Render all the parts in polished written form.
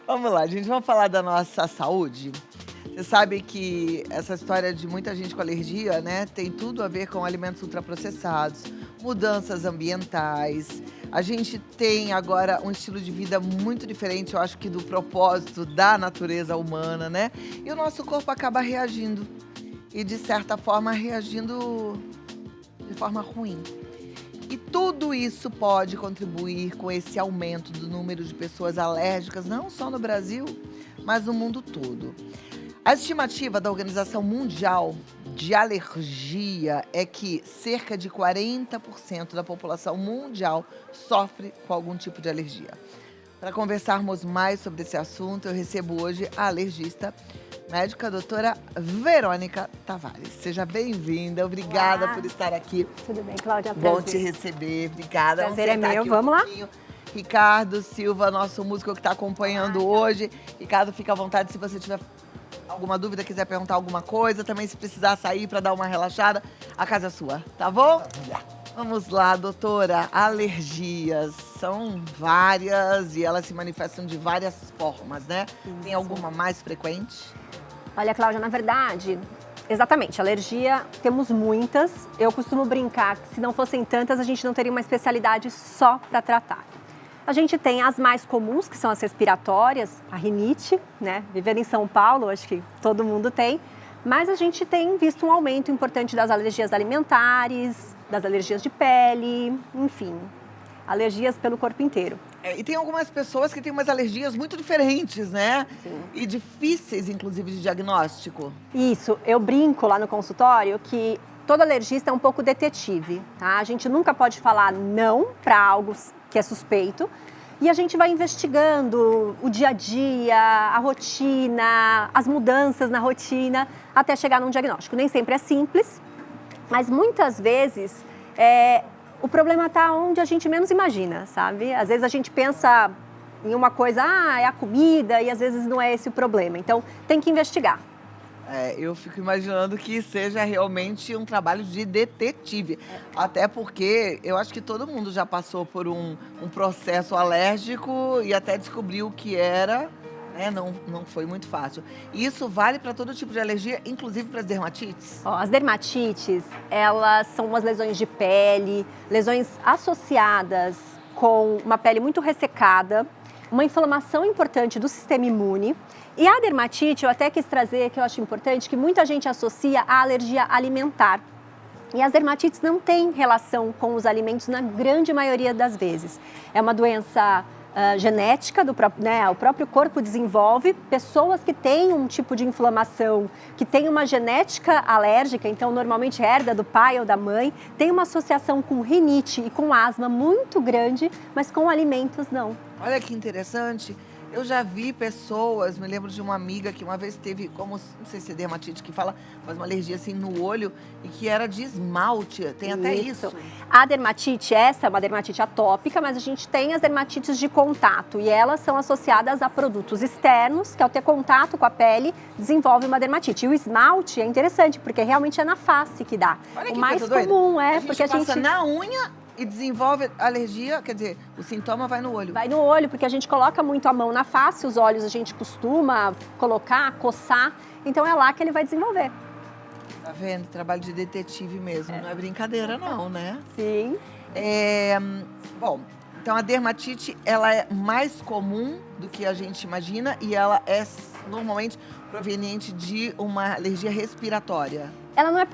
Vamos lá, gente, vamos falar da nossa saúde? Você sabe que essa história de muita gente com alergia, né, tem tudo a ver com alimentos ultraprocessados, mudanças ambientais. A gente tem agora um estilo de vida muito diferente, eu acho que do propósito da natureza humana, né? E o nosso corpo acaba reagindo. E, de certa forma, reagindo de forma ruim. E tudo isso pode contribuir com esse aumento do número de pessoas alérgicas, não só no Brasil, mas no mundo todo. A estimativa da Organização Mundial de Alergia é que cerca de 40% da população mundial sofre com algum tipo de alergia. Para conversarmos mais sobre esse assunto, eu recebo hoje a alergista médica doutora Verônica Tavares. Seja bem-vinda, obrigada Olá. por estar aqui. Tudo bem, Cláudia? Bom Prazer. te receber, obrigada. Prazer é sentar meu, aqui vamos lá? pouquinho. Ricardo Silva, nosso músico que está acompanhando hoje. Ricardo, fica à vontade se você tiver alguma dúvida, quiser perguntar alguma coisa. Também se precisar sair para dar uma relaxada, a casa é sua, tá bom? Vamos lá, doutora. Alergias são várias e elas se manifestam de várias formas, né? Tem Isso. alguma mais frequente? Olha, Cláudia, na verdade, exatamente, alergia temos muitas. Eu costumo brincar que se não fossem tantas, a gente não teria uma especialidade só para tratar. A gente tem as mais comuns, que são as respiratórias, a rinite, né? Vivendo em São Paulo, acho que todo mundo tem. Mas a gente tem visto um aumento importante das alergias alimentares, das alergias de pele, enfim, alergias pelo corpo inteiro. E tem algumas pessoas que têm umas alergias muito diferentes, né? Sim. E difíceis, inclusive, de diagnóstico. Isso, eu brinco lá no consultório que todo alergista é um pouco detetive, tá? A gente nunca pode falar não para algo que é suspeito e a gente vai investigando o dia a dia, a rotina, as mudanças na rotina até chegar num diagnóstico. Nem sempre é simples, mas muitas vezes o problema está onde a gente menos imagina, sabe? Às vezes a gente pensa em uma coisa, é a comida, e às vezes não é esse o problema. Então, tem que investigar. Eu fico imaginando que seja realmente um trabalho de detetive. Até porque eu acho que todo mundo já passou por um processo alérgico e até descobriu o que era, né? Não foi muito fácil. E isso vale para todo tipo de alergia, inclusive para as dermatites? Ó, as dermatites, elas são umas lesões de pele, lesões associadas com uma pele muito ressecada, uma inflamação importante do sistema imune. E a dermatite, eu até quis trazer, que eu acho importante, que muita gente associa à alergia alimentar. E as dermatites não têm relação com os alimentos na grande maioria das vezes. É uma doença genética, né, o próprio corpo desenvolve. Pessoas que têm um tipo de inflamação, que têm uma genética alérgica, então normalmente herda do pai ou da mãe, tem uma associação com rinite e com asma muito grande, mas com alimentos não. Olha que interessante. Eu já vi pessoas, me lembro de uma amiga que uma vez teve, como, não sei se é dermatite que fala, mas uma alergia assim no olho e que era de esmalte, tem até isso. A dermatite, essa é uma dermatite atópica, mas a gente tem as dermatites de contato e elas são associadas a produtos externos, que ao ter contato com a pele, desenvolve uma dermatite. E o esmalte é interessante, porque realmente é na face que dá. Olha que o mais coisa doida. comum Porque a gente passa na unha e desenvolve alergia, quer dizer, o sintoma vai no olho. Vai no olho, porque a gente coloca muito a mão na face, os olhos a gente costuma colocar, coçar, então é lá que ele vai desenvolver. Tá vendo? Trabalho de detetive mesmo, não é brincadeira não, né? Sim. Bom, então a dermatite, ela é mais comum do que a gente imagina e ela é normalmente proveniente de uma alergia respiratória. Ela não é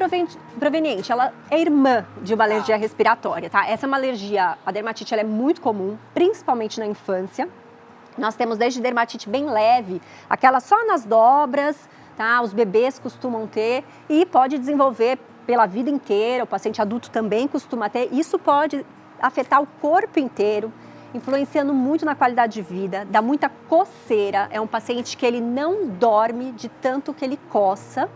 proveniente, ela é irmã de uma alergia respiratória, tá? Essa é uma alergia, a dermatite ela é muito comum, principalmente na infância. Nós temos desde dermatite bem leve, aquela só nas dobras, tá? Os bebês costumam ter e pode desenvolver pela vida inteira, o paciente adulto também costuma ter. Isso pode afetar o corpo inteiro, influenciando muito na qualidade de vida, dá muita coceira. É um paciente que ele não dorme de tanto que ele coça.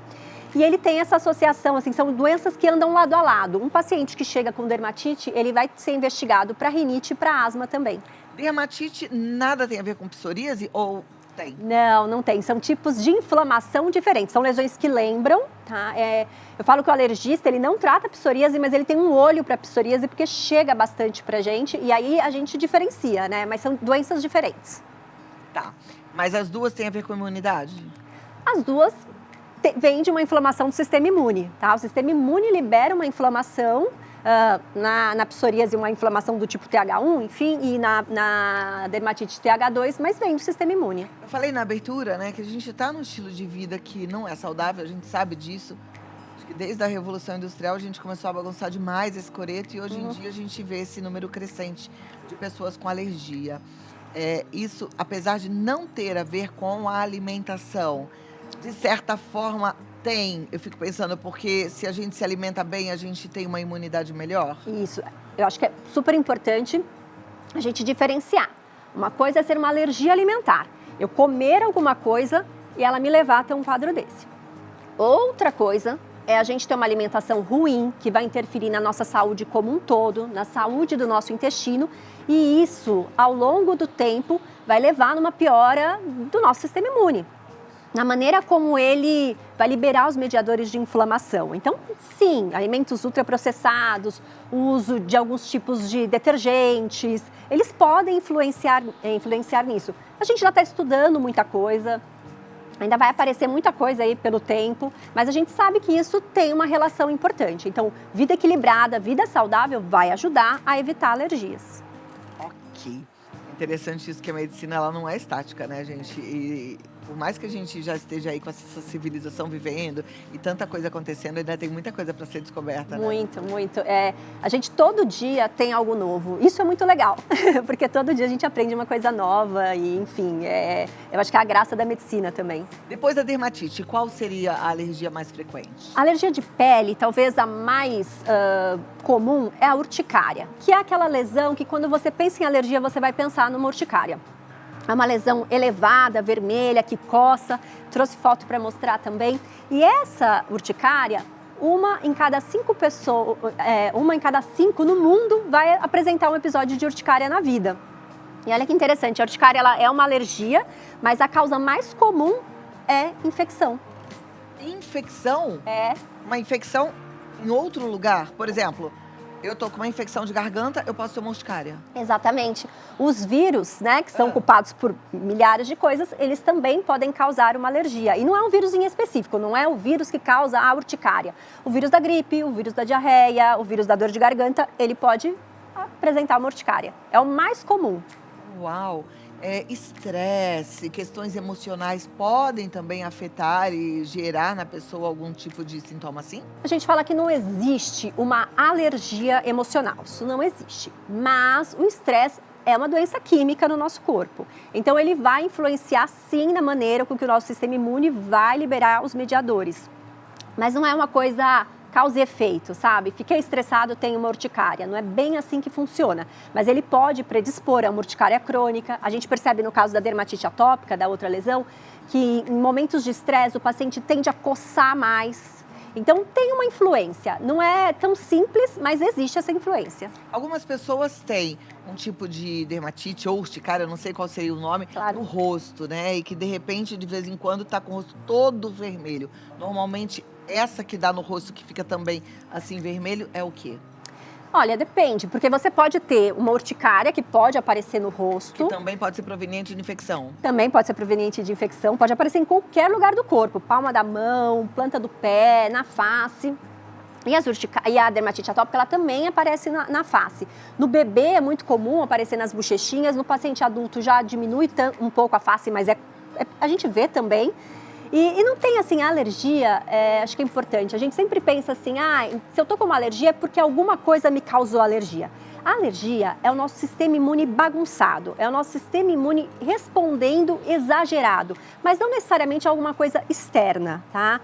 E ele tem essa associação, assim, são doenças que andam lado a lado. Um paciente que chega com dermatite, ele vai ser investigado para rinite e para asma também. Dermatite nada tem a ver com psoríase ou tem? Não, não tem. São tipos de inflamação diferentes. São lesões que lembram, tá? Eu falo que o alergista, ele não trata psoríase, mas ele tem um olho para psoríase porque chega bastante pra gente e aí a gente diferencia, né? Mas são doenças diferentes. Tá. Mas as duas têm a ver com imunidade? As duas vêm de uma inflamação do sistema imune, tá? O sistema imune libera uma inflamação na psoríase, uma inflamação do tipo TH1, enfim, e na dermatite TH2, mas vem do sistema imune. Eu falei na abertura, né, que a gente está num estilo de vida que não é saudável, a gente sabe disso. Acho que desde a Revolução Industrial a gente começou a bagunçar demais esse coreto e hoje em dia a gente vê esse número crescente de pessoas com alergia. Isso, apesar de não ter a ver com a alimentação, de certa forma tem, eu fico pensando, porque se a gente se alimenta bem, a gente tem uma imunidade melhor? Isso, eu acho que é super importante a gente diferenciar. Uma coisa é ser uma alergia alimentar, eu comer alguma coisa e ela me levar até um quadro desse. Outra coisa é a gente ter uma alimentação ruim, que vai interferir na nossa saúde como um todo, na saúde do nosso intestino, e isso, ao longo do tempo, vai levar numa piora do nosso sistema imune, na maneira como ele vai liberar os mediadores de inflamação. Então, sim, alimentos ultraprocessados, o uso de alguns tipos de detergentes, eles podem influenciar nisso. A gente já está estudando muita coisa, ainda vai aparecer muita coisa aí pelo tempo, mas a gente sabe que isso tem uma relação importante. Então, vida equilibrada, vida saudável vai ajudar a evitar alergias. Ok. Interessante isso que a medicina ela não é estática, né, gente? E por mais que a gente já esteja aí com essa civilização vivendo e tanta coisa acontecendo, ainda tem muita coisa para ser descoberta, né? Muito, muito. A gente todo dia tem algo novo. Isso é muito legal, porque todo dia a gente aprende uma coisa nova e, enfim, eu acho que é a graça da medicina também. Depois da dermatite, qual seria a alergia mais frequente? A alergia de pele, talvez a mais comum, é a urticária, que é aquela lesão que quando você pensa em alergia, você vai pensar numa urticária. É uma lesão elevada, vermelha, que coça, trouxe foto para mostrar também. E essa urticária, uma em cada 5 no mundo vai apresentar um episódio de urticária na vida. E olha que interessante, a urticária ela é uma alergia, mas a causa mais comum é infecção. Infecção? É. Uma infecção em outro lugar? Por exemplo, eu tô com uma infecção de garganta, eu posso ter uma urticária? Exatamente. Os vírus, né, que são culpados por milhares de coisas, eles também podem causar uma alergia. E não é um vírus em específico, não é o vírus que causa a urticária. O vírus da gripe, o vírus da diarreia, o vírus da dor de garganta, ele pode apresentar uma urticária. É o mais comum. Uau! Estresse, questões emocionais podem também afetar e gerar na pessoa algum tipo de sintoma assim? A gente fala que não existe uma alergia emocional, isso não existe. Mas o estresse é uma doença química no nosso corpo. Então ele vai influenciar sim na maneira com que o nosso sistema imune vai liberar os mediadores. Mas não é uma coisa causa e efeito, sabe? Fiquei estressado, tenho uma urticária. Não é bem assim que funciona. Mas ele pode predispor a uma urticária crônica. A gente percebe no caso da dermatite atópica, da outra lesão, que em momentos de estresse o paciente tende a coçar mais. Então tem uma influência. Não é tão simples, mas existe essa influência. Algumas pessoas têm um tipo de dermatite ou urticária, eu não sei qual seria o nome, Claro. no rosto, né? E que de repente, de vez em quando, tá com o rosto todo vermelho. Normalmente, essa que dá no rosto, que fica também assim vermelho, é o quê? Olha, depende, porque você pode ter uma urticária que pode aparecer no rosto. Que também pode ser proveniente de infecção. Também pode ser proveniente de infecção, pode aparecer em qualquer lugar do corpo, palma da mão, planta do pé, na face. E a dermatite atópica, ela também aparece na face. No bebê é muito comum aparecer nas bochechinhas, no paciente adulto já diminui um pouco a face, mas a gente vê também. E não tem, assim, alergia, acho que é importante. A gente sempre pensa assim, se eu tô com uma alergia é porque alguma coisa me causou alergia. A alergia é o nosso sistema imune bagunçado, é o nosso sistema imune respondendo exagerado, mas não necessariamente alguma coisa externa, tá?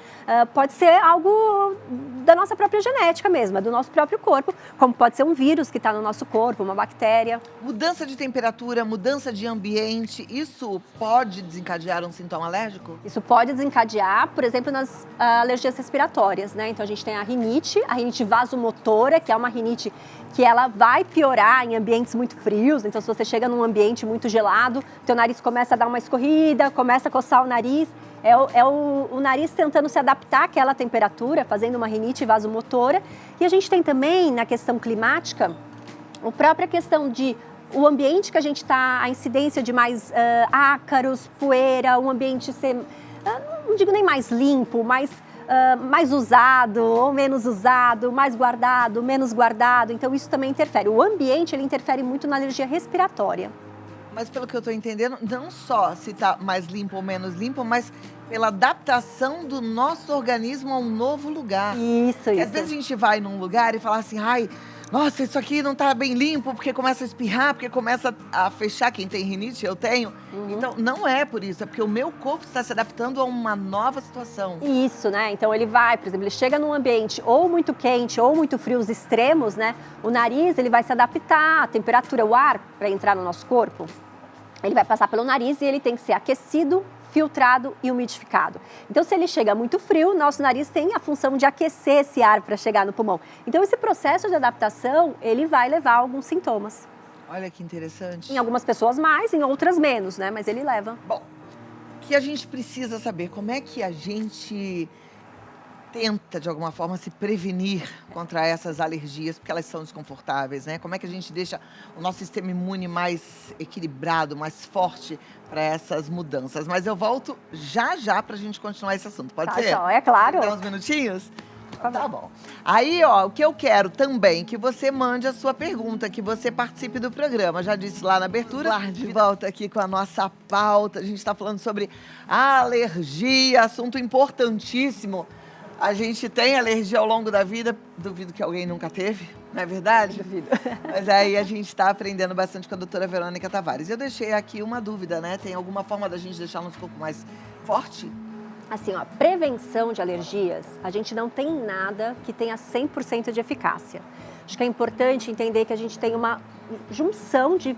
Pode ser algo da nossa própria genética mesmo, do nosso próprio corpo, como pode ser um vírus que está no nosso corpo, uma bactéria. Mudança de temperatura, mudança de ambiente, isso pode desencadear um sintoma alérgico? Isso pode desencadear, por exemplo, nas alergias respiratórias, né? Então a gente tem a rinite vasomotora, que é uma rinite que ela vai piorar em ambientes muito frios. Então se você chega num ambiente muito gelado, teu nariz começa a dar uma escorrida, começa a coçar o nariz. É o nariz tentando se adaptar àquela temperatura, fazendo uma rinite vasomotora. E a gente tem também, na questão climática, a própria questão de o ambiente que a gente está, a incidência de mais ácaros, poeira, um ambiente ser, não digo nem mais limpo, mas mais usado ou menos usado, mais guardado, menos guardado. Então isso também interfere. O ambiente, ele interfere muito na alergia respiratória. Mas pelo que eu estou entendendo, não só se está mais limpo ou menos limpo, mas pela adaptação do nosso organismo a um novo lugar. Isso. Porque às vezes a gente vai num lugar e fala assim, ai, nossa, isso aqui não está bem limpo, porque começa a espirrar, porque começa a fechar. Quem tem rinite, eu tenho. Então, não é por isso, é porque o meu corpo está se adaptando a uma nova situação. Isso, né? Então ele vai, por exemplo, ele chega num ambiente ou muito quente ou muito frio, os extremos, né? O nariz, ele vai se adaptar à temperatura, o ar para entrar no nosso corpo. Ele vai passar pelo nariz e ele tem que ser aquecido, filtrado e umidificado. Então, se ele chega muito frio, nosso nariz tem a função de aquecer esse ar para chegar no pulmão. Então, esse processo de adaptação, ele vai levar a alguns sintomas. Olha que interessante. Em algumas pessoas mais, em outras menos, né? Mas ele leva. Bom, o que a gente precisa saber? Como é que a gente tenta, de alguma forma, se prevenir contra essas alergias, porque elas são desconfortáveis, né? Como é que a gente deixa o nosso sistema imune mais equilibrado, mais forte para essas mudanças? Mas eu volto já para a gente continuar esse assunto, pode ser? Tá, é claro. Dá uns minutinhos? Tá bom. Aí, ó, o que eu quero também, que você mande a sua pergunta, que você participe do programa. Já disse lá na abertura. De volta aqui com a nossa pauta. A gente está falando sobre alergia, assunto importantíssimo. A gente tem alergia ao longo da vida, duvido que alguém nunca teve, não é verdade? Duvido. Mas aí a gente está aprendendo bastante com a doutora Verônica Tavares. Eu deixei aqui uma dúvida, né? Tem alguma forma da gente deixar nosso corpo mais forte? Assim, ó, prevenção de alergias, a gente não tem nada que tenha 100% de eficácia. Acho que é importante entender que a gente tem uma junção de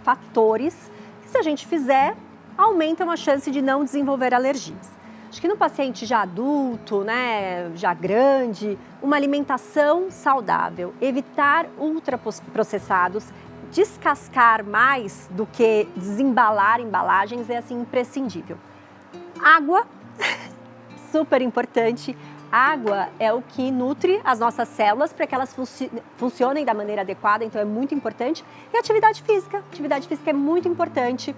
fatores que, se a gente fizer, aumentam a chance de não desenvolver alergias. Acho que no paciente já adulto, né, já grande, uma alimentação saudável, evitar ultraprocessados, descascar mais do que desembalar embalagens é assim imprescindível. Água, super importante. Água é o que nutre as nossas células para que elas funcionem da maneira adequada, então é muito importante. E atividade física é muito importante.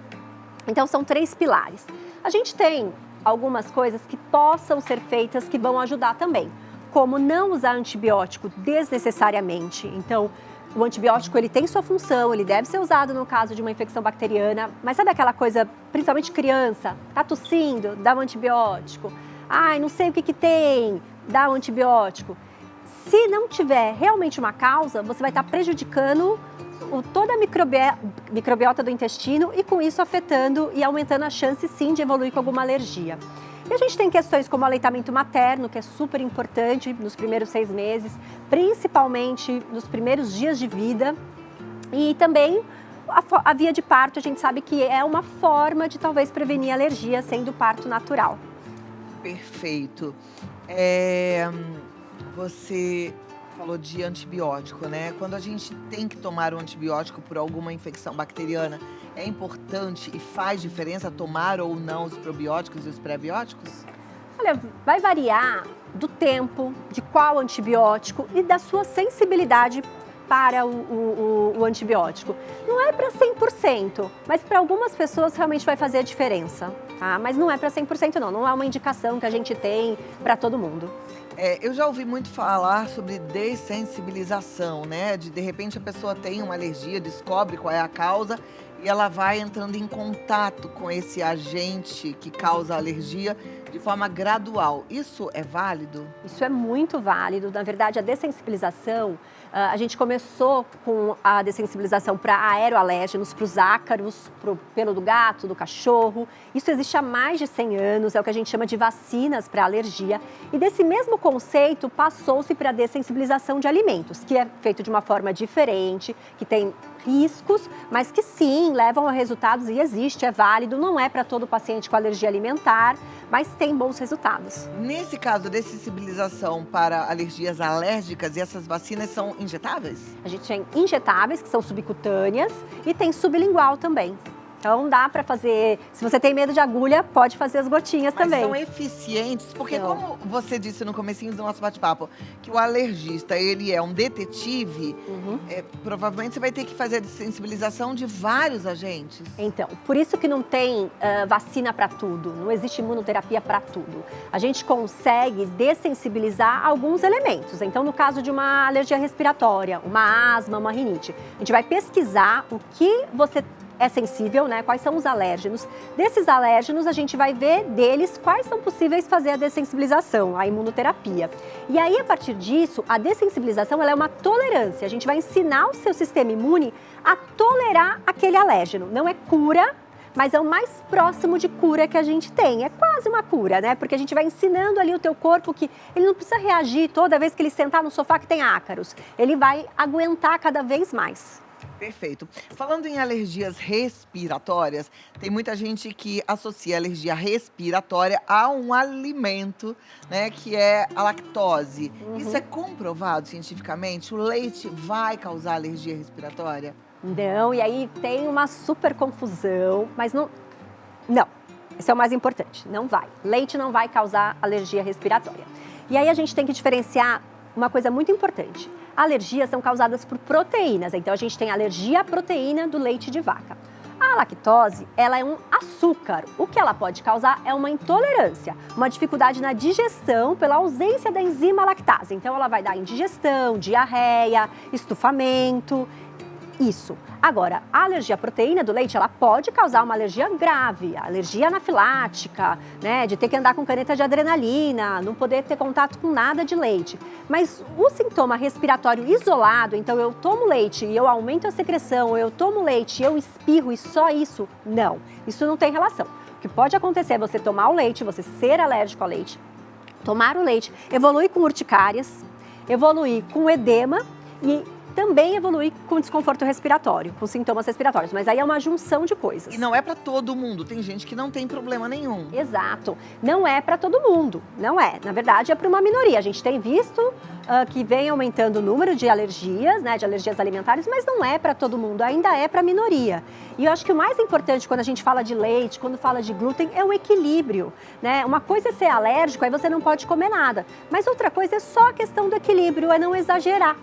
Então são 3 pilares. A gente tem algumas coisas que possam ser feitas que vão ajudar também, como não usar antibiótico desnecessariamente. Então, o antibiótico ele tem sua função, ele deve ser usado no caso de uma infecção bacteriana, mas sabe aquela coisa, principalmente criança, tá tossindo, dá um antibiótico. Ai, não sei o que tem, dá um antibiótico. Se não tiver realmente uma causa, você vai estar prejudicando toda a microbiota do intestino e com isso afetando e aumentando a chance sim de evoluir com alguma alergia. E a gente tem questões como o aleitamento materno, que é super importante nos primeiros 6 meses, principalmente nos primeiros dias de vida. E também a via de parto, a gente sabe que é uma forma de talvez prevenir alergia, sendo parto natural. Perfeito. Você falou de antibiótico, né? Quando a gente tem que tomar um antibiótico por alguma infecção bacteriana, é importante e faz diferença tomar ou não os probióticos e os pré-bióticos? Olha, vai variar do tempo, de qual antibiótico e da sua sensibilidade para o antibiótico. Não é para 100%, mas para algumas pessoas realmente vai fazer a diferença, tá? Mas não é para 100% não é uma indicação que a gente tem para todo mundo. Eu já ouvi muito falar sobre dessensibilização, né? De repente a pessoa tem uma alergia, descobre qual é a causa e ela vai entrando em contato com esse agente que causa a alergia de forma gradual. Isso é válido? Isso é muito válido. Na verdade, a dessensibilização, a gente começou com a dessensibilização para aeroalérgenos, para os ácaros, para o pelo do gato, do cachorro. Isso existe há mais de 100 anos, é o que a gente chama de vacinas para alergia. E desse mesmo conceito, passou-se para a dessensibilização de alimentos, que é feito de uma forma diferente, que tem riscos, mas que sim, levam a resultados e existe, é válido, não é para todo paciente com alergia alimentar, mas tem bons resultados. Nesse caso, dessensibilização para alergias alérgicas, e essas vacinas são injetáveis? A gente tem injetáveis, que são subcutâneas, e tem sublingual também. Então dá para fazer, se você tem medo de agulha, pode fazer as gotinhas Mas também. são eficientes, porque como você disse no comecinho do nosso bate-papo, que o alergista, ele é um detetive, provavelmente você vai ter que fazer a sensibilização de vários agentes. Então, por isso que não tem vacina para tudo, não existe imunoterapia para tudo. A gente consegue dessensibilizar alguns elementos. Então, no caso de uma alergia respiratória, uma asma, uma rinite, a gente vai pesquisar o que você é sensível, né? Quais são os alérgenos. Desses alérgenos, a gente vai ver deles quais são possíveis fazer a dessensibilização, a imunoterapia. E aí, a partir disso, a dessensibilização ela é uma tolerância. A gente vai ensinar o seu sistema imune a tolerar aquele alérgeno. Não é cura, mas é o mais próximo de cura que a gente tem. É quase uma cura, né? Porque a gente vai ensinando ali o teu corpo que ele não precisa reagir toda vez que ele sentar no sofá que tem ácaros. Ele vai aguentar cada vez mais. Perfeito. Falando em alergias respiratórias, tem muita gente que associa a alergia respiratória a um alimento, né, que é a lactose. Isso é comprovado cientificamente? O leite vai causar alergia respiratória? Não, e aí tem uma super confusão, mas não. Não, esse é o mais importante, não vai. Leite não vai causar alergia respiratória. E aí a gente tem que diferenciar uma coisa muito importante. Alergias são causadas por proteínas, então a gente tem alergia à proteína do leite de vaca. A lactose, ela é um açúcar. O que ela pode causar é uma intolerância, uma dificuldade na digestão pela ausência da enzima lactase. Então ela vai dar indigestão, diarreia, estufamento. Isso. Agora, a alergia à proteína do leite, ela pode causar uma alergia grave, alergia anafilática, né, de ter que andar com caneta de adrenalina, não poder ter contato com nada de leite. Mas o sintoma respiratório isolado, então eu tomo leite e eu aumento a secreção, eu tomo leite e eu espirro e só isso, não. Isso não tem relação. O que pode acontecer é você tomar o leite, você ser alérgico ao leite, tomar o leite, evoluir com urticárias, evoluir com edema e também evoluir com desconforto respiratório, com sintomas respiratórios, mas aí é uma junção de coisas. E não é para todo mundo, tem gente que não tem problema nenhum. Exato, não é para todo mundo, não é. Na verdade é para uma minoria. A gente tem visto que vem aumentando o número de alergias, né, de alergias alimentares, mas não é para todo mundo, ainda é para a minoria. E eu acho que o mais importante quando a gente fala de leite, quando fala de glúten, é o equilíbrio, né? Uma coisa é ser alérgico, aí você não pode comer nada, mas outra coisa é só a questão do equilíbrio, é não exagerar.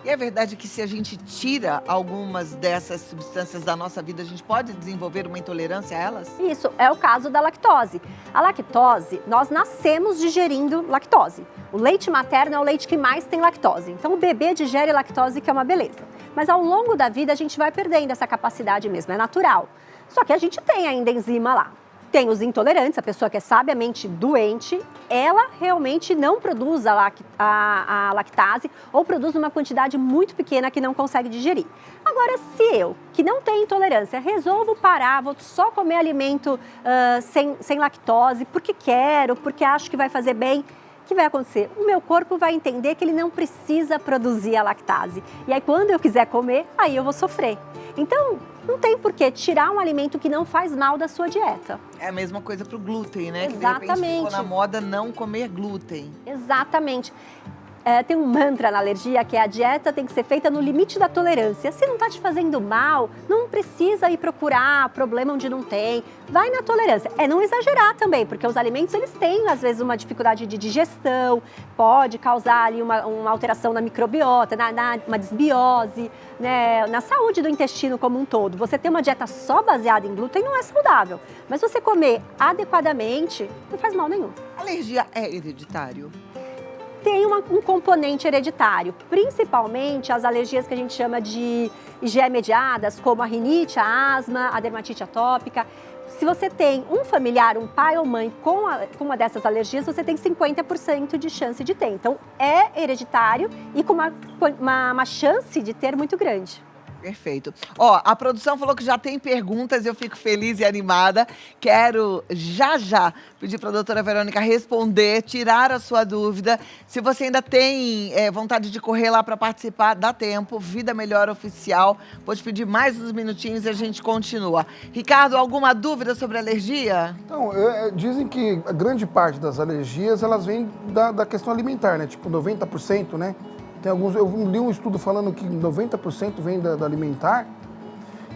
E é verdade que se a gente tira algumas dessas substâncias da nossa vida, a gente pode desenvolver uma intolerância a elas? Isso, é o caso da lactose. A lactose, nós nascemos digerindo lactose. O leite materno é o leite que mais tem lactose. Então o bebê digere lactose, que é uma beleza. Mas ao longo da vida a gente vai perdendo essa capacidade mesmo, é natural. Só que a gente tem ainda enzima lá. Tem os intolerantes, a pessoa que é sabiamente doente, ela realmente não produz a lactase ou produz uma quantidade muito pequena que não consegue digerir. Agora, se eu, que não tenho intolerância, resolvo parar, vou só comer alimento sem lactose, porque quero, porque acho que vai fazer bem, o que vai acontecer? O meu corpo vai entender que ele não precisa produzir a lactase. E aí, quando eu quiser comer, aí eu vou sofrer. Então, não tem por que tirar um alimento que não faz mal da sua dieta. É a mesma coisa para o glúten, né? Exatamente. Que de repente ficou na moda não comer glúten. Exatamente. Tem um mantra na alergia que é: a dieta tem que ser feita no limite da tolerância. Se não está te fazendo mal, não precisa ir procurar problema onde não tem. Vai na tolerância. É não exagerar também, porque os alimentos eles têm às vezes uma dificuldade de digestão, pode causar ali uma alteração na microbiota, uma desbiose, né, na saúde do intestino como um todo. Você ter uma dieta só baseada em glúten não é saudável, mas você comer adequadamente não faz mal nenhum. Alergia é hereditário? Tem um componente hereditário, principalmente as alergias que a gente chama de IgE mediadas, como a rinite, a asma, a dermatite atópica. Se você tem um familiar, um pai ou mãe com uma dessas alergias, você tem 50% de chance de ter. Então, é hereditário e com uma chance de ter muito grande. Perfeito. Ó, a produção falou que já tem perguntas, eu fico feliz e animada. Quero já pedir para a doutora Verônica responder, tirar a sua dúvida. Se você ainda tem vontade de correr lá para participar, dá tempo. Vida Melhor Oficial. Vou te pedir mais uns minutinhos e a gente continua. Ricardo, alguma dúvida sobre alergia? Não, dizem que a grande parte das alergias, elas vêm da questão alimentar, né? Tipo 90%, né? Tem alguns, eu li um estudo falando que 90% vem da alimentar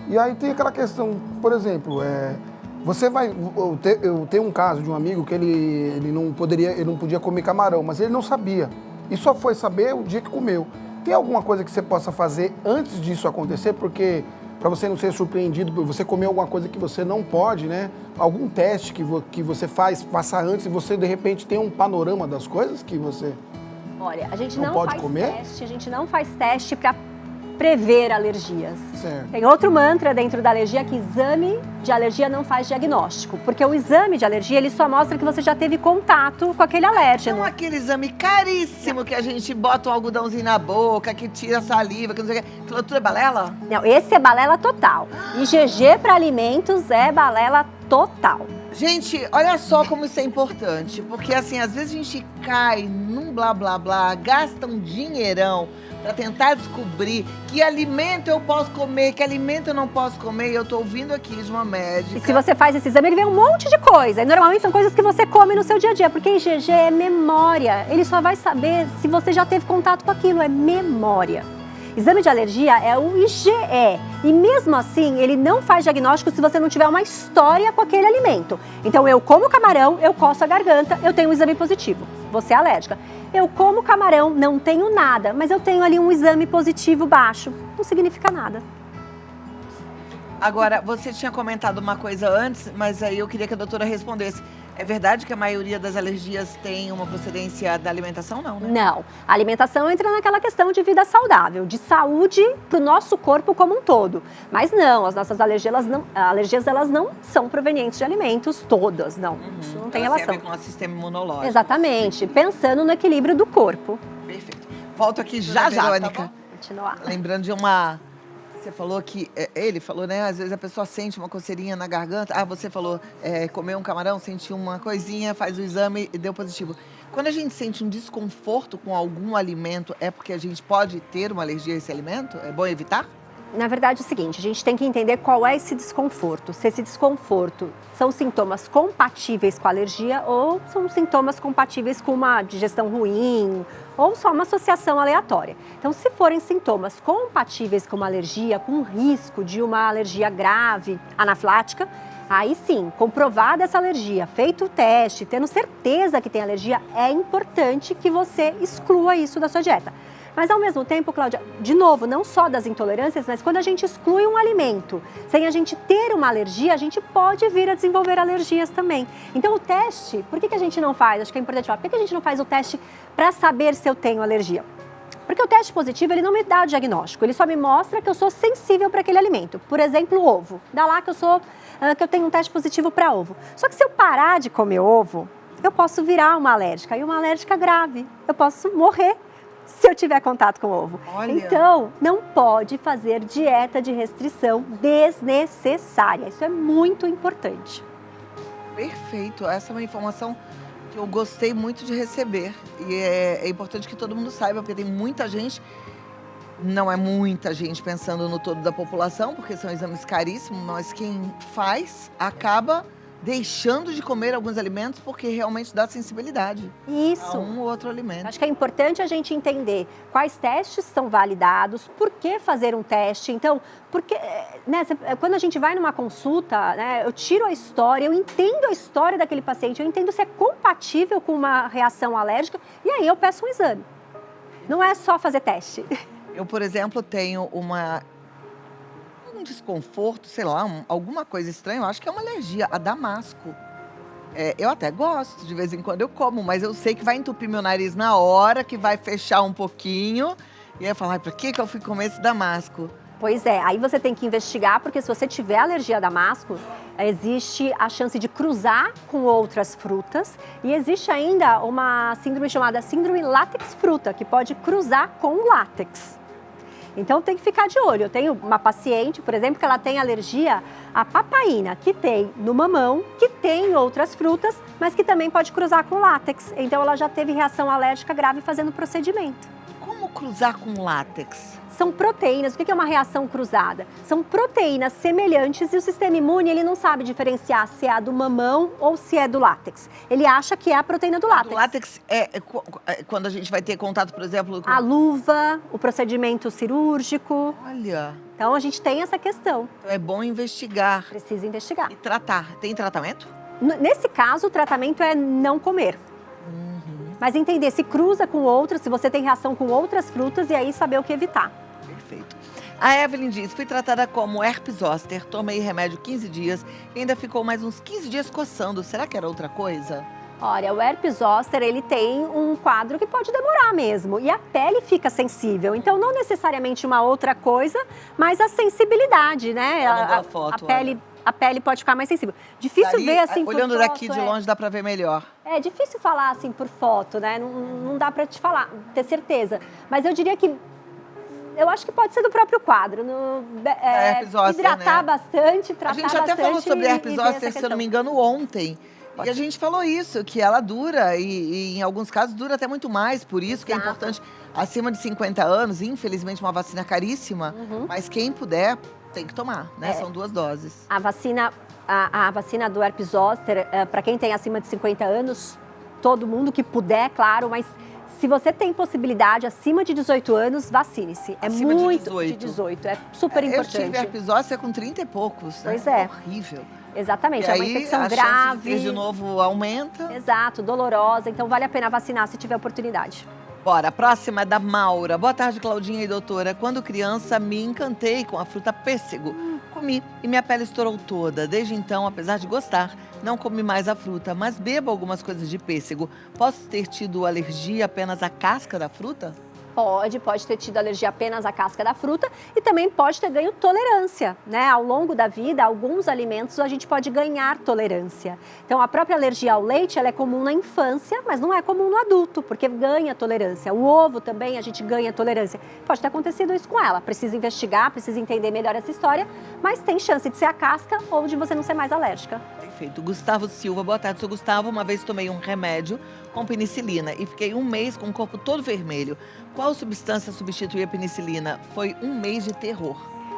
E aí tem aquela questão, por exemplo, você vai... Eu tenho um caso de um amigo que ele não podia comer camarão, mas ele não sabia. E só foi saber o dia que comeu. Tem alguma coisa que você possa fazer antes disso acontecer? Porque para você não ser surpreendido, você comer alguma coisa que você não pode, né? Algum teste que você faça antes e você, de repente, tem um panorama das coisas que você... Olha, a gente não pode faz comer? teste, a gente não faz teste para prever alergias. Certo. Tem outro mantra dentro da alergia que exame de alergia não faz diagnóstico, porque o exame de alergia ele só mostra que você já teve contato com aquele alérgeno. Não aquele exame caríssimo que a gente bota um algodãozinho na boca, que tira saliva, que não sei o quê. Aquilo tudo é balela? Não, esse é balela total. IgG para alimentos é balela total. Gente, olha só como isso é importante, porque assim, às vezes a gente cai num blá blá blá, gasta um dinheirão para tentar descobrir que alimento eu posso comer, que alimento eu não posso comer, e eu tô ouvindo aqui de uma médica. E se você faz esse exame, ele vê um monte de coisa. E normalmente são coisas que você come no seu dia a dia, porque IgG é memória. Ele só vai saber se você já teve contato com aquilo, é memória. Exame de alergia é o IgE. E mesmo assim, ele não faz diagnóstico se você não tiver uma história com aquele alimento. Então, eu como camarão, eu coço a garganta, eu tenho um exame positivo. Você é alérgica. Eu como camarão, não tenho nada, mas eu tenho ali um exame positivo baixo. Não significa nada. Agora, você tinha comentado uma coisa antes, mas aí eu queria que a doutora respondesse. É verdade que a maioria das alergias tem uma procedência da alimentação, não, né? Não. A alimentação entra naquela questão de vida saudável, de saúde para o nosso corpo como um todo. Mas não, as nossas alergias elas não são provenientes de alimentos, todas, não. Isso não tem relação. Tem a ver com o sistema imunológico. Exatamente, pensando no equilíbrio do corpo. Perfeito. Volto aqui já, Verônica. Tá bom? Continuar. Lembrando de uma... Você falou que, ele falou, né? Às vezes a pessoa sente uma coceirinha na garganta. Ah, você falou, comeu um camarão, sentiu uma coisinha, faz o exame e deu positivo. Quando a gente sente um desconforto com algum alimento, é porque a gente pode ter uma alergia a esse alimento? É bom evitar? Na verdade é o seguinte, a gente tem que entender qual é esse desconforto. Se esse desconforto são sintomas compatíveis com a alergia ou são sintomas compatíveis com uma digestão ruim ou só uma associação aleatória. Então, se forem sintomas compatíveis com uma alergia, com risco de uma alergia grave, anafilática, aí sim, comprovada essa alergia, feito o teste, tendo certeza que tem alergia, é importante que você exclua isso da sua dieta. Mas, ao mesmo tempo, Cláudia, de novo, não só das intolerâncias, mas quando a gente exclui um alimento, sem a gente ter uma alergia, a gente pode vir a desenvolver alergias também. Então, o teste, por que a gente não faz? Acho que é importante falar, por que a gente não faz o teste para saber se eu tenho alergia? Porque o teste positivo, ele não me dá o diagnóstico, ele só me mostra que eu sou sensível para aquele alimento. Por exemplo, o ovo. Dá lá que eu tenho um teste positivo para ovo. Só que se eu parar de comer ovo, eu posso virar uma alérgica, e uma alérgica grave. Eu posso morrer se eu tiver contato com o ovo. Olha. Então, não pode fazer dieta de restrição desnecessária. Isso é muito importante. Perfeito. Essa é uma informação que eu gostei muito de receber. E é importante que todo mundo saiba, porque tem muita gente, não é muita gente pensando no todo da população, porque são exames caríssimos, mas quem faz acaba deixando de comer alguns alimentos porque realmente dá sensibilidade Isso. a um ou outro alimento. Acho que é importante a gente entender quais testes são validados, por que fazer um teste. Então, porque, né, quando a gente vai numa consulta, né, eu tiro a história, eu entendo a história daquele paciente, eu entendo se é compatível com uma reação alérgica e aí eu peço um exame. Não é só fazer teste. Eu, por exemplo, tenho um desconforto, sei lá, alguma coisa estranha, eu acho que é uma alergia a damasco. Eu até gosto, de vez em quando eu como, mas eu sei que vai entupir meu nariz na hora, que vai fechar um pouquinho, e aí eu falo, por que eu fui comer esse damasco? Pois é, aí você tem que investigar, porque se você tiver alergia a damasco, existe a chance de cruzar com outras frutas e existe ainda uma síndrome chamada síndrome látex-fruta, que pode cruzar com o látex. Então tem que ficar de olho. Eu tenho uma paciente, por exemplo, que ela tem alergia à papaína, que tem no mamão, que tem em outras frutas, mas que também pode cruzar com látex. Então ela já teve reação alérgica grave fazendo o procedimento. Como cruzar com látex? São proteínas. O que é uma reação cruzada? São proteínas semelhantes e o sistema imune ele não sabe diferenciar se é a do mamão ou se é do látex. Ele acha que é a proteína do látex. O látex é quando a gente vai ter contato, por exemplo, com... A luva, o procedimento cirúrgico. Olha, Então a gente tem essa questão. então é bom investigar Precisa investigar. e tratar. Tem tratamento? Nesse caso, o tratamento é não comer. Mas entender se cruza com outras, se você tem reação com outras frutas e aí saber o que evitar. Perfeito. A Evelyn diz, fui tratada como herpes zoster, tomei remédio 15 dias e ainda ficou mais uns 15 dias coçando. Será que era outra coisa? Olha, o herpes zoster, ele tem um quadro que pode demorar mesmo. E a pele fica sensível. Então, não necessariamente uma outra coisa, mas a sensibilidade, né? Ela mandou a foto, A pele pode ficar mais sensível. Difícil Dali, ver assim por foto. olhando daqui de longe dá pra ver melhor. É difícil falar assim por foto, né? Não dá pra te falar, ter certeza. Mas eu diria que eu acho que pode ser do próprio quadro. Herpes zoster, hidratar né? bastante, A tratar gente até bastante falou sobre e herpes ver zoster, essa se eu não me questão. engano, ontem. E a gente falou isso, que ela dura e em alguns casos dura até muito mais. Por isso que é Exato. importante, acima de 50 anos, infelizmente uma vacina caríssima, mas quem puder tem que tomar, né? São 2 doses. A vacina do herpes zoster, para quem tem acima de 50 anos, todo mundo que puder, claro, mas se você tem possibilidade acima de 18 anos, vacine-se. É Acima de muito 18. de 18, é super Eu importante. tive herpes zoster com 30 e poucos, né? Pois é. Horrível. Exatamente, E é uma aí, infecção a chance de grave. ter de novo aumenta. Exato, dolorosa, então vale a pena vacinar se tiver oportunidade. Bora, a próxima é da Maura. Boa tarde, Claudinha e doutora. Quando criança, me encantei com a fruta pêssego. Comi e minha pele estourou toda. Desde então, apesar de gostar, não comi mais a fruta, mas bebo algumas coisas de pêssego. Posso ter tido alergia apenas à casca da fruta? Pode ter tido alergia apenas à casca da fruta e também pode ter ganho tolerância, né? Ao longo da vida, alguns alimentos a gente pode ganhar tolerância. Então, a própria alergia ao leite, ela é comum na infância, mas não é comum no adulto, porque ganha tolerância. O ovo também, a gente ganha tolerância. Pode ter acontecido isso com ela. Precisa investigar, precisa entender melhor essa história, mas tem chance de ser a casca ou de você não ser mais alérgica. Perfeito. Gustavo Silva, boa tarde, sou Gustavo. Uma vez tomei um remédio com penicilina e fiquei um mês com o corpo todo vermelho. Qual substância substituía a penicilina? Foi um mês de terror.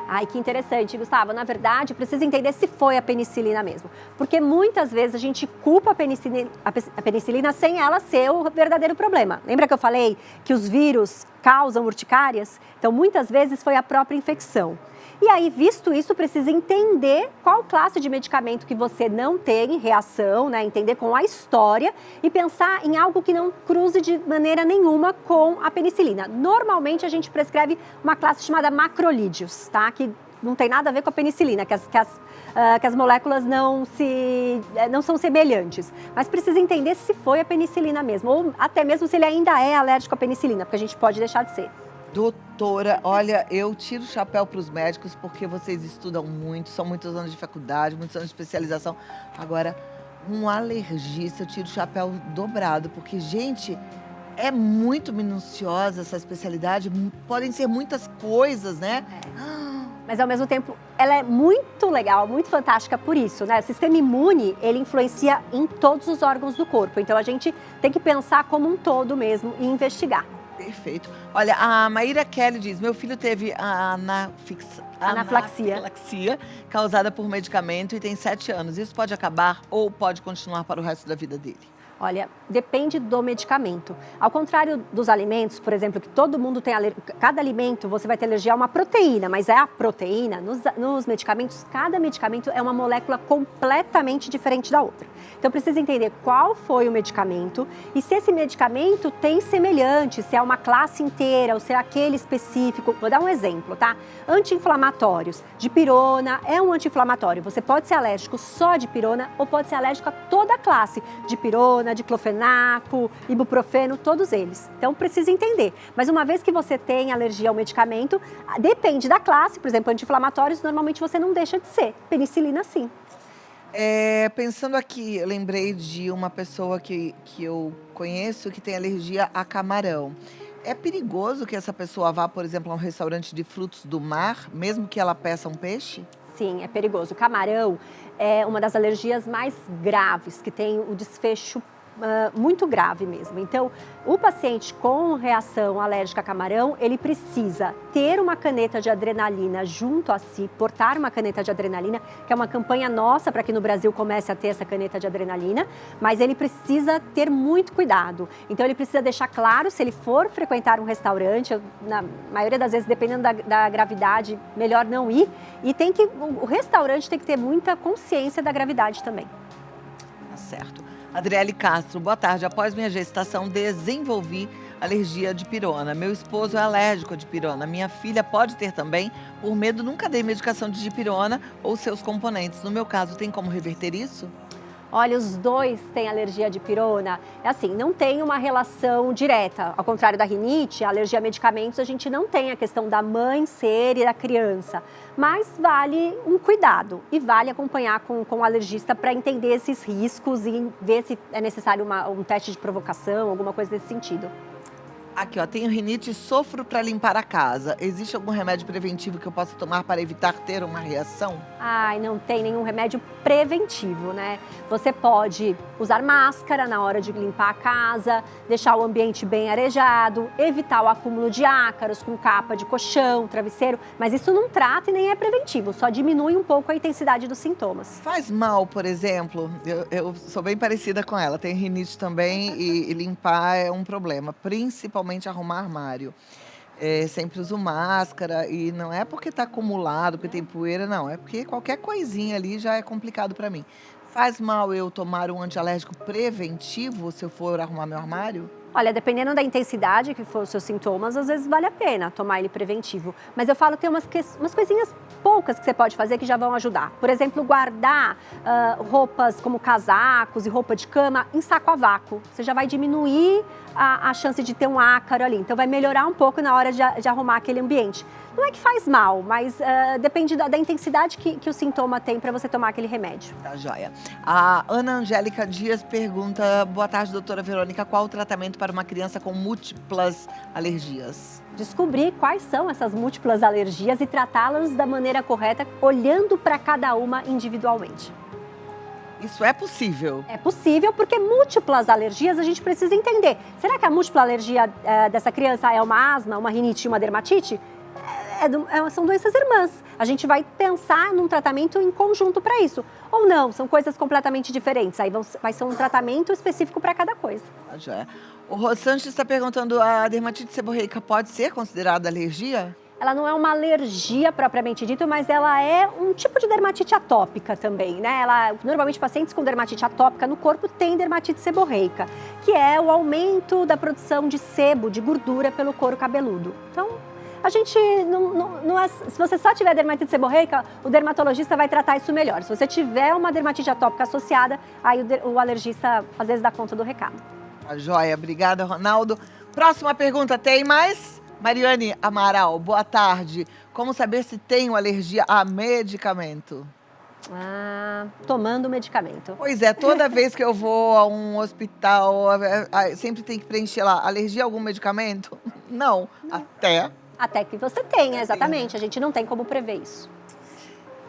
Ai, que interessante, Gustavo. Na verdade, precisa entender se foi a penicilina mesmo. Porque muitas vezes a gente culpa a penicilina sem ela ser o verdadeiro problema. Lembra que eu falei que os vírus causam urticárias? Então, muitas vezes foi a própria infecção. E aí, visto isso, precisa entender qual classe de medicamento que você não tem reação, né? Entender com a história e pensar em algo que não cruze de maneira nenhuma com a penicilina. Normalmente, a gente prescreve uma classe chamada macrolídeos, tá? Que não tem nada a ver com a penicilina, que as moléculas não são semelhantes. Mas precisa entender se foi a penicilina mesmo, ou até mesmo se ele ainda é alérgico à penicilina, porque a gente pode deixar de ser. Doutora, olha, eu tiro o chapéu para os médicos porque vocês estudam muito, são muitos anos de faculdade, muitos anos de especialização. Agora, um alergista, eu tiro o chapéu dobrado, porque, gente, é muito minuciosa essa especialidade, podem ser muitas coisas, né? Mas, ao mesmo tempo, ela é muito legal, muito fantástica por isso, né? O sistema imune, ele influencia em todos os órgãos do corpo. Então, a gente tem que pensar como um todo mesmo e investigar. Perfeito. Olha, a Maíra Kelly diz, meu filho teve a anafilaxia causada por medicamento e tem 7 anos. Isso pode acabar ou pode continuar para o resto da vida dele? Olha, depende do medicamento. Ao contrário dos alimentos, por exemplo, que todo mundo tem alergia, cada alimento você vai ter alergia a uma proteína, mas é a proteína. Nos medicamentos, cada medicamento é uma molécula completamente diferente da outra. Então, precisa entender qual foi o medicamento e se esse medicamento tem semelhante, se é uma classe inteira ou se é aquele específico. Vou dar um exemplo, tá? Anti-inflamatórios. Dipirona é um anti-inflamatório. Você pode ser alérgico só de dipirona ou pode ser alérgico a toda a classe. Dipirona, diclofenaco, ibuprofeno, todos eles. Então, precisa entender. Mas uma vez que você tem alergia ao medicamento, depende da classe. Por exemplo, anti-inflamatórios, normalmente você não deixa de ser. Penicilina, sim. Pensando aqui, eu lembrei de uma pessoa que eu conheço que tem alergia a camarão. É perigoso que essa pessoa vá, por exemplo, a um restaurante de frutos do mar, mesmo que ela peça um peixe? Sim, é perigoso. O camarão é uma das alergias mais graves, que tem o desfecho muito grave mesmo. Então, o paciente com reação alérgica a camarão, ele precisa ter uma caneta de adrenalina junto a si, portar uma caneta de adrenalina, que é uma campanha nossa para que no Brasil comece a ter essa caneta de adrenalina, mas ele precisa ter muito cuidado. Então, ele precisa deixar claro, se ele for frequentar um restaurante, na maioria das vezes, dependendo da gravidade, melhor não ir. E o restaurante tem que ter muita consciência da gravidade também. Tá certo. Adriele Castro, boa tarde. Após minha gestação, desenvolvi alergia de dipirona. Meu esposo é alérgico a dipirona. Minha filha pode ter também. Por medo, nunca dei medicação de dipirona ou seus componentes. No meu caso, tem como reverter isso? Olha, os dois têm alergia à dipirona. É assim, não tem uma relação direta. Ao contrário da rinite, a alergia a medicamentos, a gente não tem a questão da mãe ser e da criança. Mas vale um cuidado e vale acompanhar com o alergista para entender esses riscos e ver se é necessário um teste de provocação, alguma coisa desse sentido. Aqui, ó, tenho rinite e sofro para limpar a casa. Existe algum remédio preventivo que eu possa tomar para evitar ter uma reação? Ai, não tem nenhum remédio preventivo, né? Você pode usar máscara na hora de limpar a casa, deixar o ambiente bem arejado, evitar o acúmulo de ácaros com capa de colchão, travesseiro, mas isso não trata e nem é preventivo, só diminui um pouco a intensidade dos sintomas. Faz mal, por exemplo, eu sou bem parecida com ela, tenho rinite também e limpar é um problema, principalmente arrumar armário. Sempre uso máscara e não é porque está acumulado, porque tem poeira, não. É porque qualquer coisinha ali já é complicado para mim. Faz mal eu tomar um antialérgico preventivo se eu for arrumar meu armário? Olha, dependendo da intensidade que for os seus sintomas, às vezes vale a pena tomar ele preventivo. Mas eu falo que tem umas coisinhas poucas que você pode fazer que já vão ajudar. Por exemplo, guardar roupas como casacos e roupa de cama em saco a vácuo. Você já vai diminuir a chance de ter um ácaro ali. Então vai melhorar um pouco na hora de arrumar aquele ambiente. Não é que faz mal, mas depende da intensidade que o sintoma tem para você tomar aquele remédio. Tá joia. A Ana Angélica Dias pergunta: boa tarde, doutora Verônica, qual o tratamento para uma criança com múltiplas alergias? Descobrir quais são essas múltiplas alergias e tratá-las da maneira correta, olhando para cada uma individualmente. Isso é possível? É possível, porque múltiplas alergias a gente precisa entender. Será que a múltipla alergia dessa criança é uma asma, uma rinite e uma dermatite? São doenças irmãs. A gente vai pensar num tratamento em conjunto para isso. Ou não, são coisas completamente diferentes. Aí vai ser um tratamento específico para cada coisa. Já é. O Rô Sanches está perguntando: a dermatite seborreica pode ser considerada alergia? Ela não é uma alergia propriamente dita, mas ela é um tipo de dermatite atópica também, né? Normalmente, pacientes com dermatite atópica no corpo têm dermatite seborreica, que é o aumento da produção de sebo, de gordura pelo couro cabeludo. Então, a gente se você só tiver dermatite seborreica, o dermatologista vai tratar isso melhor. Se você tiver uma dermatite atópica associada, aí o alergista às vezes dá conta do recado. A joia, obrigada, Ronaldo. Próxima pergunta, tem mais? Mariane Amaral, boa tarde. Como saber se tenho alergia a medicamento? Tomando medicamento. Pois é, toda vez que eu vou a um hospital, sempre tem que preencher lá, alergia a algum medicamento? Não, Até que você tenha, exatamente. A gente não tem como prever isso.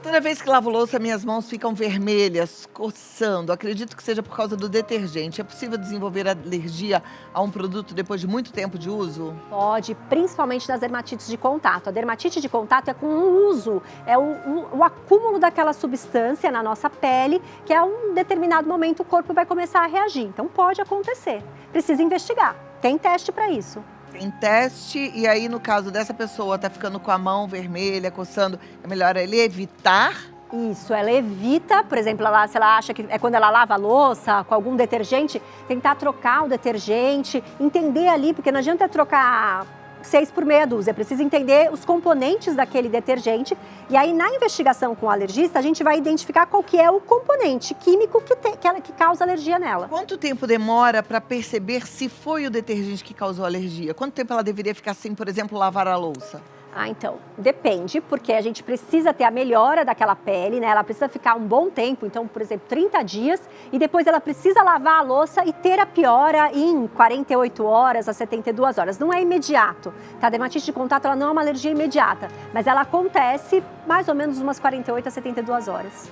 Toda vez que lavo louça, minhas mãos ficam vermelhas, coçando. Acredito que seja por causa do detergente. É possível desenvolver alergia a um produto depois de muito tempo de uso? Pode, principalmente nas dermatites de contato. A dermatite de contato é com o uso, é o acúmulo daquela substância na nossa pele, que a um determinado momento o corpo vai começar a reagir. Então pode acontecer. Precisa investigar. Tem teste para isso. Tem teste, e aí no caso dessa pessoa tá ficando com a mão vermelha, coçando, é melhor ele evitar? Isso, ela evita, por exemplo, se ela acha que é quando ela lava a louça com algum detergente, tentar trocar o detergente, entender ali, porque não adianta trocar 6 por meia dúzia, precisa entender os componentes daquele detergente, e aí na investigação com o alergista a gente vai identificar qual que é o componente químico que causa alergia nela. Quanto tempo demora para perceber se foi o detergente que causou alergia? Quanto tempo ela deveria ficar sem, por exemplo, lavar a louça? Então, depende, porque a gente precisa ter a melhora daquela pele, né? Ela precisa ficar um bom tempo, então, por exemplo, 30 dias, e depois ela precisa lavar a louça e ter a piora em 48 horas a 72 horas. Não é imediato, tá? A dermatite de contato, ela não é uma alergia imediata, mas ela acontece mais ou menos umas 48 a 72 horas.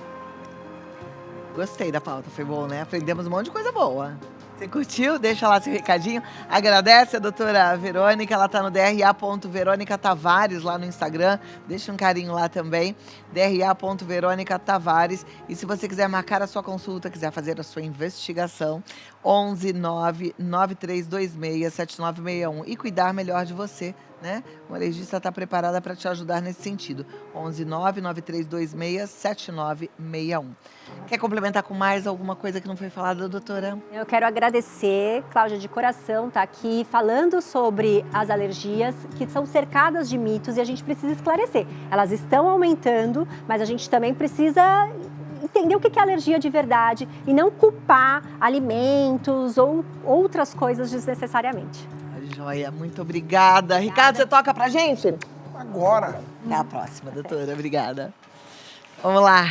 Gostei da pauta, foi bom, né? Aprendemos um monte de coisa boa. Você curtiu? Deixa lá seu recadinho. Agradece a doutora Verônica, ela tá no DRA.Verônica Tavares lá no Instagram. Deixa um carinho lá também, DRA.Verônica Tavares. E se você quiser marcar a sua consulta, quiser fazer a sua investigação, 11 99326 7961 e cuidar melhor de você, né? O alergista está preparada para te ajudar nesse sentido. 11 99326 7961. Quer complementar com mais alguma coisa que não foi falada, doutora? Eu quero agradecer, Cláudia, de coração, tá aqui falando sobre as alergias que são cercadas de mitos e a gente precisa esclarecer. Elas estão aumentando, mas a gente também precisa entender o que é alergia de verdade e não culpar alimentos ou outras coisas desnecessariamente. Joia, muito obrigada. Ricardo, você toca pra gente? Agora. Até a próxima, doutora. Obrigada. Vamos lá.